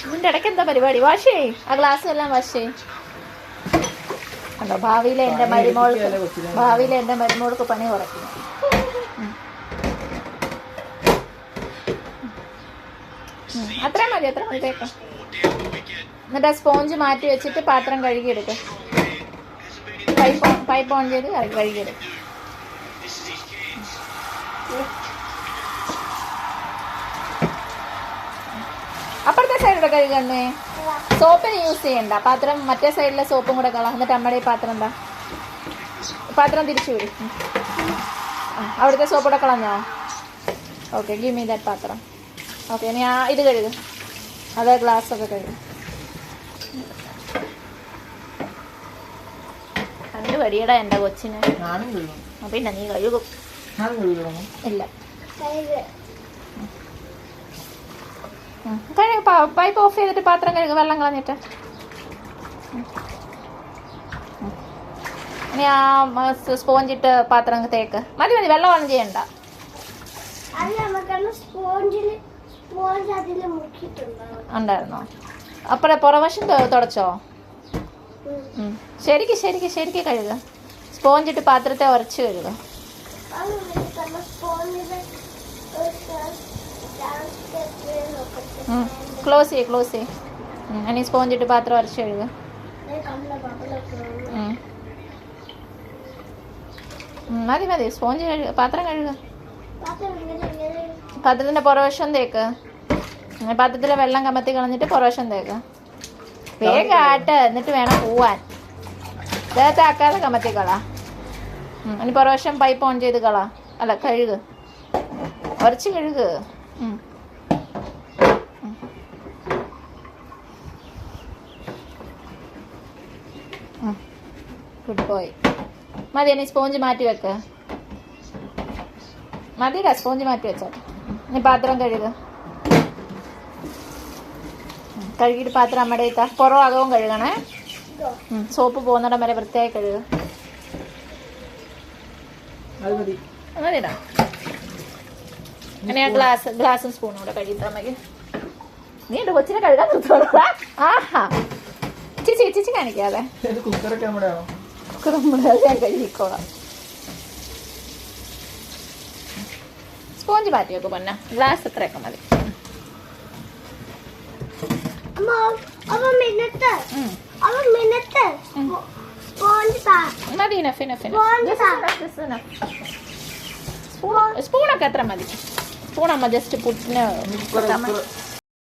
ഇതിൻ്റെ ഇടയ്ക്ക് എന്താ പരിപാടി? വാഷ് ചെയ്യ്, ആ ഗ്ലാസ് എല്ലാം വാഷ് ചെയ്യ്. കണ്ടോ, ഭാവിയിലെ എൻ്റെ മരുമോൾക്ക് പണി കുറയ്ക്കുന്നു. അത്രയും മതി തേക്കാം. എന്നിട്ട് ആ സ്പോഞ്ച് മാറ്റി വെച്ചിട്ട് പാത്രം കഴുകിയെടുക്കുക. പൈപ്പ് ഓൺ ചെയ്ത് കഴുകിയെടുക്കും. അപ്പുറത്തെ സൈഡിലൂടെ കഴുകണേ. സോപ്പിന് യൂസ് ചെയ്യണ്ട. പാത്രം മറ്റേ സൈഡിലെ സോപ്പും കൂടെ കളാം. എന്നിട്ട് നമ്മുടെ ഈ പാത്രം തിരിച്ചു വിടും. അവിടുത്തെ സോപ്പ് കൂടെ കളഞ്ഞോ? ഓക്കെ, ഗിവ് മീ ദാറ്റ് പാത്രം. ഓക്കെ, ഇനി ഇത് കഴുകും. അത് ഗ്ലാസ് ഒക്കെ കഴുകും. കണ്ടു വടിയടാ എൻ്റെ കൊച്ചിനെ. പിന്നെ നീ കഴുകും. ഇല്ല, പൈപ്പ് ഓഫ് ചെയ്തിട്ട് പാത്രം കഴുകും, വെള്ളം കളഞ്ഞിട്ട്. ഇനി ആ സ്പോഞ്ചിട്ട് പാത്രം തേക്ക്. മതി, വെള്ളം ഓൺ ചെയ്യണ്ട. ഉണ്ടായിരുന്നോ? അപ്പഴേ പുറവശം തുടച്ചോ? ശരിക്ക് കഴുകുക. സ്പോഞ്ചിട്ട് പാത്രത്തെ ഉരച്ച് കഴുകുക. ക്ലോസ് ചെയ്യ്. ഇനി സ്പോഞ്ചിട്ട് പാത്രം ഉരച്ച് കഴുകുക. മതി, സ്പോഞ്ച് കഴുകുക. പാത്രം കഴുകുക. പാത്രത്തിന്റെ പുറവശം തേക്ക്. പാത്രത്തിലെ വെള്ളം കമത്തി കളഞ്ഞിട്ട് പുറവശം തേക്ക്. വേഗം ആട്ട്, എന്നിട്ട് വേണം പോവാൻ. ദേഹത്താക്കാതെ കമത്തി കളാ. ഇനി പുറവശം പൈപ്പ് ഓൺ ചെയ്ത് കളാ. അല്ല, കഴുക്. ഉരച്ച് കഴുക്. Good boy. മതി, ഇനി സ്പോഞ്ച് മാറ്റി വെക്ക. മതിയില്ല, സ്പോഞ്ച് മാറ്റി വെച്ചോട്ടെ. ഇനി പാത്രം കഴുകുക. കഴുകിയിട്ട് പാത്രം അമ്മയുടെ പുറവും അകവും കഴുകണേ. സോപ്പ് പോകുന്നിടം വരെ വൃത്തിയായി കഴുകുക. മതിടാ. ഇനി ആ ഗ്ലാസും സ്പൂണും കൂടെ കഴുകിത്താ മതി. നീ എന്റെ കൊച്ചിനെ കഴുകാൻ നിർത്തോളാ. ആഹാ, ചിച്ചി കാണിക്കാതെ ഞാൻ കഴുകിക്കോളാം. സ്പോഞ്ച് മാറ്റി വെക്കും. പൊന്ന ഗ്ലാസ് എത്രയൊക്കെ മതി. സ്പൂണൊക്കെ എത്ര മതി? സ്പൂണമ്മ ജസ്റ്റ് പുട്ടിന്